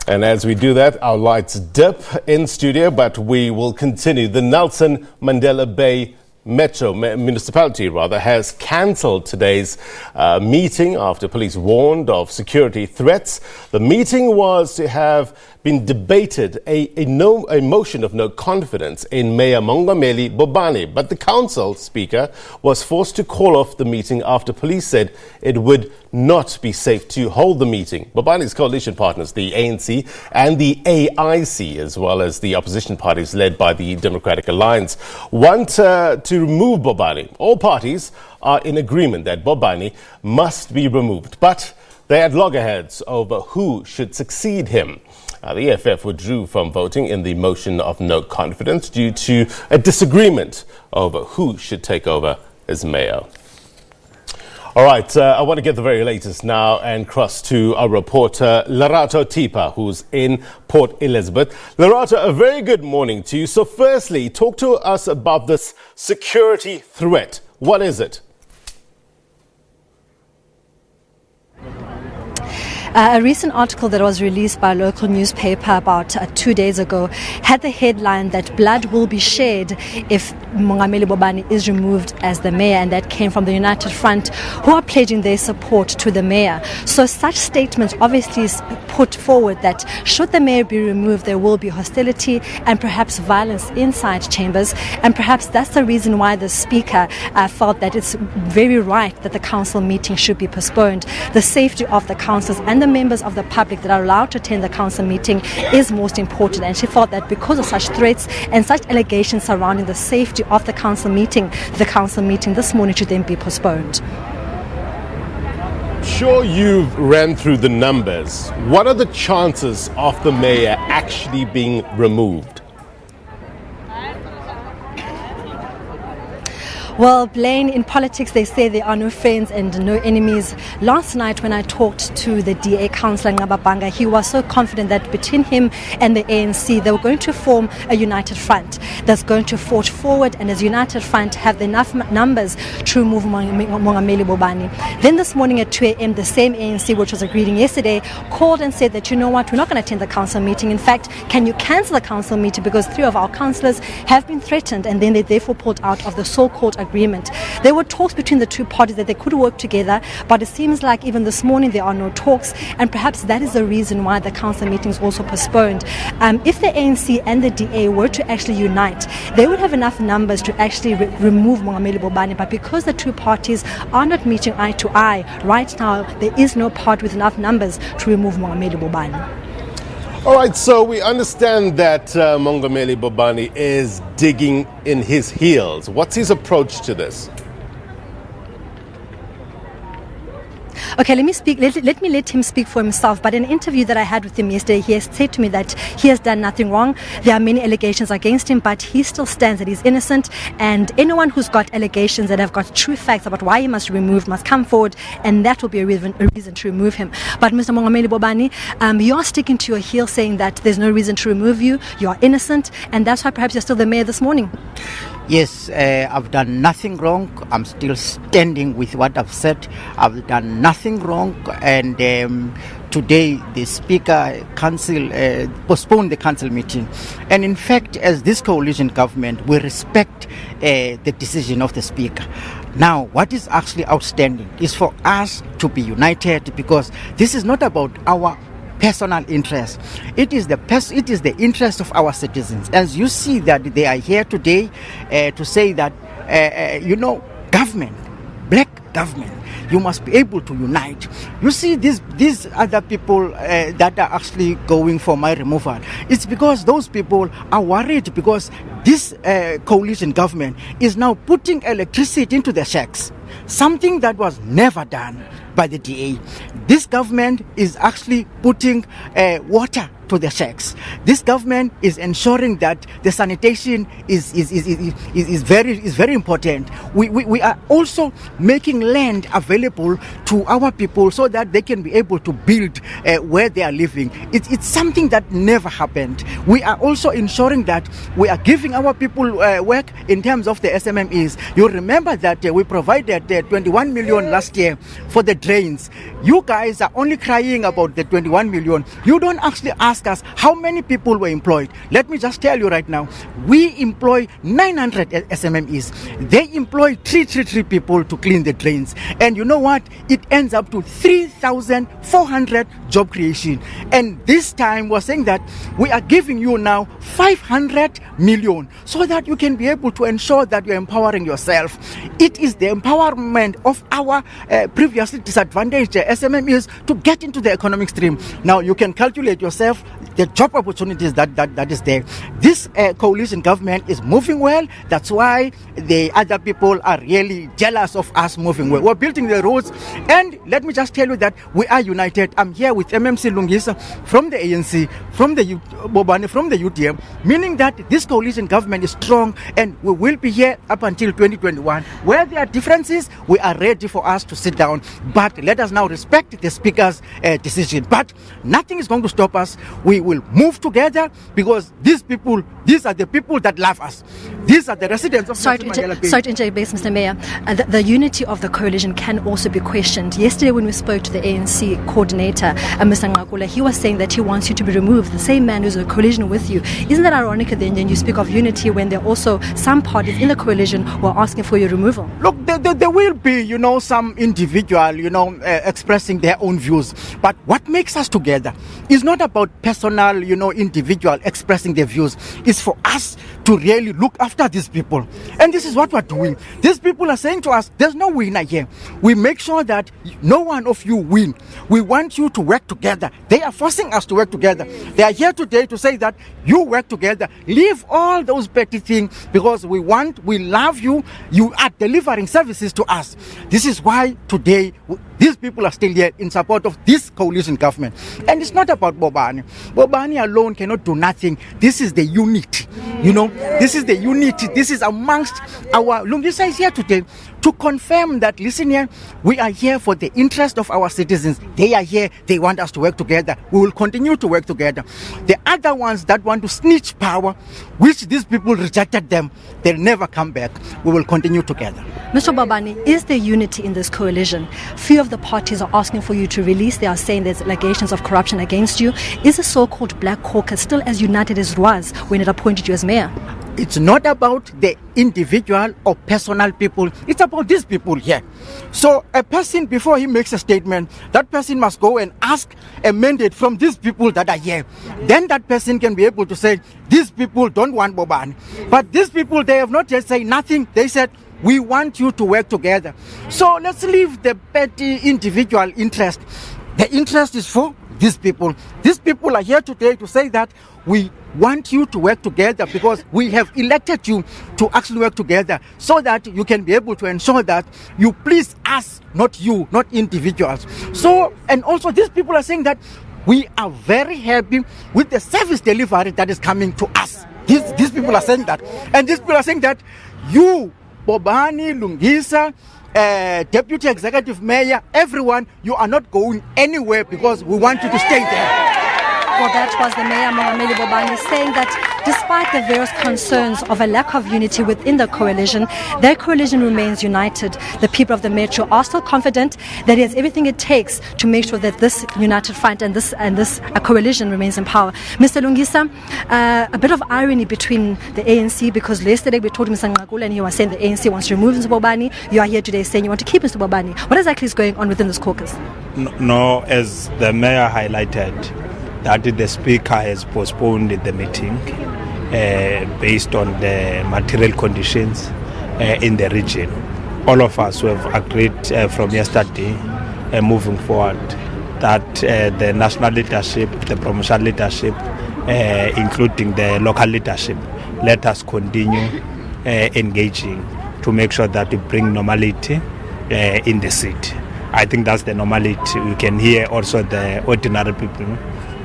And as we do that, our lights dip in studio, but we will continue. The Nelson Mandela Bay Municipality has cancelled today's meeting after police warned of security threats. The meeting was to have been debated a motion of no confidence in Mayor Mongameli Bobani, but the council speaker was forced to call off the meeting after police said it would not be safe to hold the meeting. Bobani's coalition partners, the ANC and the AIC, as well as the opposition parties led by the Democratic Alliance, want to remove Bobani. All parties are in agreement that Bobani must be removed, but they had loggerheads over who should succeed him. The EFF withdrew from voting in the motion of no confidence due to a disagreement over who should take over as mayor. All right, I want to get the very latest now and cross to our reporter, Lerato Tipa, who's in Port Elizabeth. Lerato, a very good morning to you. So firstly, talk to us about this security threat. What is it? A recent article that was released by a local newspaper about 2 days ago had the headline that blood will be shed if Mongameli Bobani is removed as the mayor, and that came from the United Front, who are pledging their support to the mayor. So such statements obviously put forward that should the mayor be removed, there will be hostility and perhaps violence inside chambers, and perhaps that's the reason why the speaker felt that it's very right that the council meeting should be postponed. The safety of the councillors and the members of the public that are allowed to attend the council meeting is most important, and she felt that because of such threats and such allegations surrounding the safety of the council meeting this morning should then be postponed. Sure, you've ran through the numbers. What are the chances of the mayor actually being removed? Well, Blaine, in politics, they say there are no friends and no enemies. Last night, when I talked to the DA councillor, Ngababanga, he was so confident that between him and the ANC, they were going to form a united front that's going to forge forward, and as united front have enough numbers to remove Mongameli Bobani. Then this morning at 2 a.m., the same ANC, which was agreeing yesterday, called and said that, you know what, we're not going to attend the council meeting. In fact, can you cancel the council meeting because 3 of our councillors have been threatened, and then they therefore pulled out of the so-called agreement. There were talks between the two parties that they could work together, but it seems like even this morning there are no talks, and perhaps that is the reason why the council meeting is also postponed. If the ANC and the DA were to actually unite, they would have enough numbers to actually remove Mongameli Bobani, but because the two parties are not meeting eye to eye, right now there is no party with enough numbers to remove Mongameli Bobani. All right, so we understand that Mongameli Bobani is digging in his heels. What's his approach to this? Okay, let me let him speak for himself. But in an interview that I had with him yesterday, he has said to me that he has done nothing wrong. There are many allegations against him, but he still stands that he's innocent. And anyone who's got allegations that have got true facts about why he must be removed must come forward, and that will be a reason to remove him. But Mr. Mongameli Bobani, you are sticking to your heel, saying that there's no reason to remove you. You are innocent, and that's why perhaps you're still the mayor this morning. Yes, I've done nothing wrong. I'm still standing with what I've said. I've done nothing wrong, and today the speaker postponed the council meeting. And in fact, as this coalition government, we respect the decision of the speaker. Now, what is actually outstanding is for us to be united, because this is not about our personal interest. It is the interest of our citizens. As you see that they are here today to say that government, black government, you must be able to unite. You see these other people that are actually going for my removal. It's because those people are worried because this coalition government is now putting electricity into the shacks, something that was never done by the DA. This government is actually putting water to the shacks. This government is ensuring that the sanitation is very important. We are also making land available to our people so that they can be able to build where they are living. It's something that never happened. We are also ensuring that we are giving our people work in terms of the SMMEs. You remember that we provided 21 million last year for the drains. You guys are only crying about the 21 million. You don't actually ask ask us how many people were employed. Let me just tell you right now, we employ 900 SMMEs. They employ 333 people to clean the drains. And you know what? It ends up to 3,400 job creation. And this time we're saying that we are giving you now 500 million so that you can be able to ensure that you're empowering yourself. It is the empowerment of our previously disadvantaged SMMEs to get into the economic stream. Now you can calculate yourself the job opportunities that is there. This coalition government is moving well. That's why the other people are really jealous of us moving well. We're building the roads, and let me just tell you that we are united. I'm here with MMC Lungisa from the ANC, from the Bobani, from the UTM, meaning that this coalition government is strong, and we will be here up until 2021. Where there are differences, we are ready for us to sit down. But let us now respect the speaker's decision. But nothing is going to stop us. We will move together because these are the people that love us. These are the residents of Mandela Bay. Sorry to interrupt, Mr. Mayor. The unity of the coalition can also be questioned. Yesterday when we spoke to the ANC coordinator, Mr. Ngakula, he was saying that he wants you to be removed, the same man who's in a coalition with you. Isn't that ironic then you speak of unity when there are also some parties in the coalition who are asking for your removal? Look, there will be, some individual, expressing their own views. But what makes us together is not about personal, individual expressing their views. It's for us to really look after these people. And this is what we're doing. These people are saying to us, there's no winner here. We make sure that no one of you win. We want you to work together. They are forcing us to work together. They are here today to say that you work together. Leave all those petty things because we love you. You are delivering services to us. This is why today these people are still here in support of this coalition government. And it's not about Bobani. Bobani alone cannot do nothing. This is the unity. This is the unity. This is amongst our Lungisa is here today to confirm that, listen here, we are here for the interest of our citizens. They are here. They want us to work together. We will continue to work together. The other ones that want to snitch power, which these people rejected them, they'll never come back. We will continue together. Mr. Bobani, is there unity in this coalition? Few of the parties are asking for you to release. They are saying there's allegations of corruption against you. Is the so-called Black Caucus still as united as it was when it appointed you as mayor? It's not about the individual or personal people. It's about these people here. So a person, before he makes a statement, that person must go and ask a mandate from these people that are here. Then that person can be able to say, these people don't want Bobani. But these people, they have not just said nothing. They said, we want you to work together. So let's leave the petty individual interest. The interest is for these people. These people are here today to say that we want you to work together because we have elected you to actually work together so that you can be able to ensure that you please us, not you, not individuals. So, and also these people are saying that we are very happy with the service delivery that is coming to us. These people are saying that. And these people are saying that you, Bobani, Lungisa, Deputy Executive Mayor, everyone, you are not going anywhere because we want you to stay there. Well, that was the Mayor Mongameli Bobani saying that despite the various concerns of a lack of unity within the coalition, their coalition remains united. The people of the Metro are still confident that it has everything it takes to make sure that this united front and this coalition remains in power. Mr. Lungisa, a bit of irony between the ANC, because yesterday we told Mr. Ngakula and he was saying the ANC wants to remove Mr. Bobani. You are here today saying you want to keep Mr. Bobani. What exactly is going on within this caucus? No, as the mayor highlighted, that the speaker has postponed the meeting based on the material conditions in the region. All of us have agreed from yesterday moving forward that the national leadership, the provincial leadership, including the local leadership, let us continue engaging to make sure that we bring normality in the city. I think that's the normality. We can hear also the ordinary people.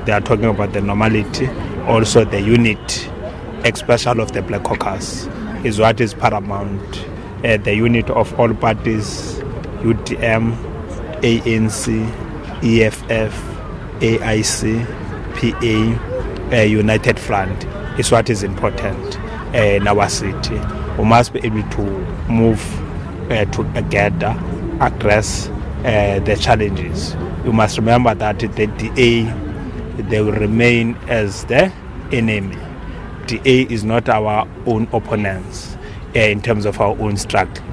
They are talking about the normality, also the unity, especially of the Black Caucus, is what is paramount. The unit of all parties, UTM, ANC, EFF, AIC, PA, United Front, is what is important in our city. We must be able to move together, address the challenges. You must remember that the DA they will remain as the enemy. DA is not our own opponents in terms of our own struggle.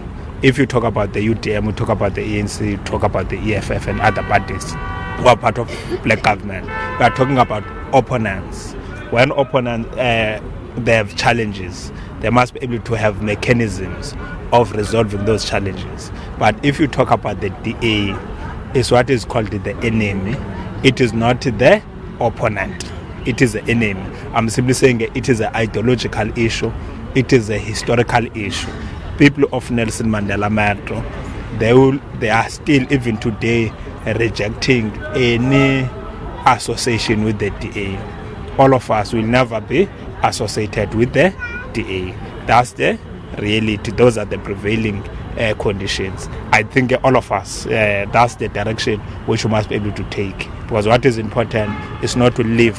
If you talk about the UDM, we talk about the ANC, you talk about the EFF and other parties who are part of black government. We are talking about opponents. When opponents they have challenges, they must be able to have mechanisms of resolving those challenges. But if you talk about the DA, it's what is called the enemy. It is not the opponent. It is the enemy. I'm simply saying it is an ideological issue. It is a historical issue. People of Nelson Mandela Metro, they are still even today rejecting any association with the DA. All of us will never be associated with the DA. That's the reality. Those are the prevailing conditions. I think all of us, that's the direction which we must be able to take. Because what is important is not to leave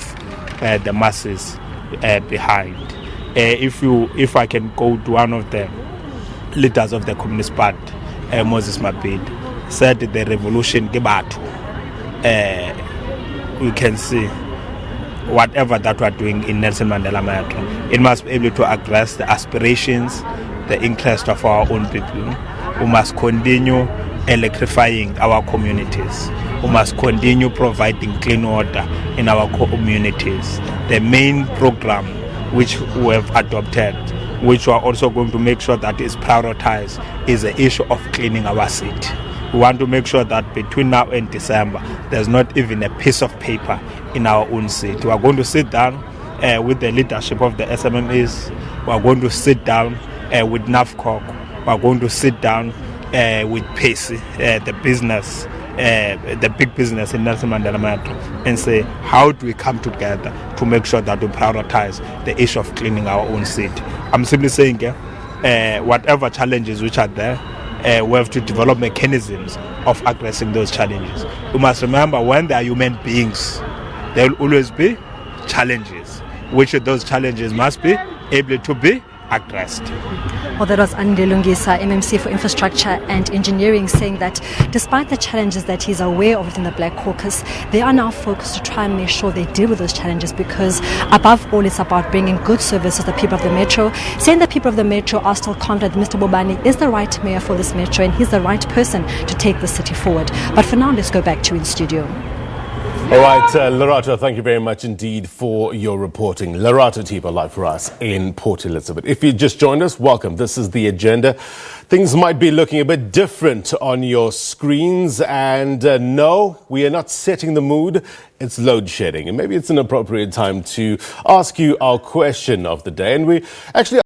the masses behind. If I can go to one of the leaders of the Communist Party, Moses Mabhida, said the revolution ke batho. We can see whatever that we are doing in Nelson Mandela Metro, it must be able to address the aspirations, the interest of our own people. We must continue electrifying our communities. We must continue providing clean water in our communities. The main program which we have adopted, which we are also going to make sure that is prioritized, is the issue of cleaning our city. We want to make sure that between now and December, there's not even a piece of paper in our own city. We are going to sit down with the leadership of the SMMEs. We are going to sit down with NAFCOC. We are going to sit down with PACE, the business, the big business in Nelson Mandela Metro, and say, how do we come together to make sure that we prioritize the issue of cleaning our own city? I'm simply saying, whatever challenges which are there, we have to develop mechanisms of addressing those challenges. We must remember, when there are human beings, there will always be challenges, which those challenges must be able to be addressed. Well, that was Ande Lungisa, MMC for Infrastructure and Engineering, saying that despite the challenges that he's aware of within the Black Caucus, they are now focused to try and make sure they deal with those challenges, because above all, it's about bringing good services to the people of the Metro, saying the people of the Metro are still confident Mr. Bobani is the right mayor for this Metro and he's the right person to take the city forward. But for now, let's go back to in studio. All right, Lerato, thank you very much indeed for your reporting. Lerato Tipa live for us in Port Elizabeth. If you just joined us, welcome. This is The Agenda. Things might be looking a bit different on your screens. And no, we are not setting the mood. It's load shedding. And maybe it's an appropriate time to ask you our question of the day. And we actually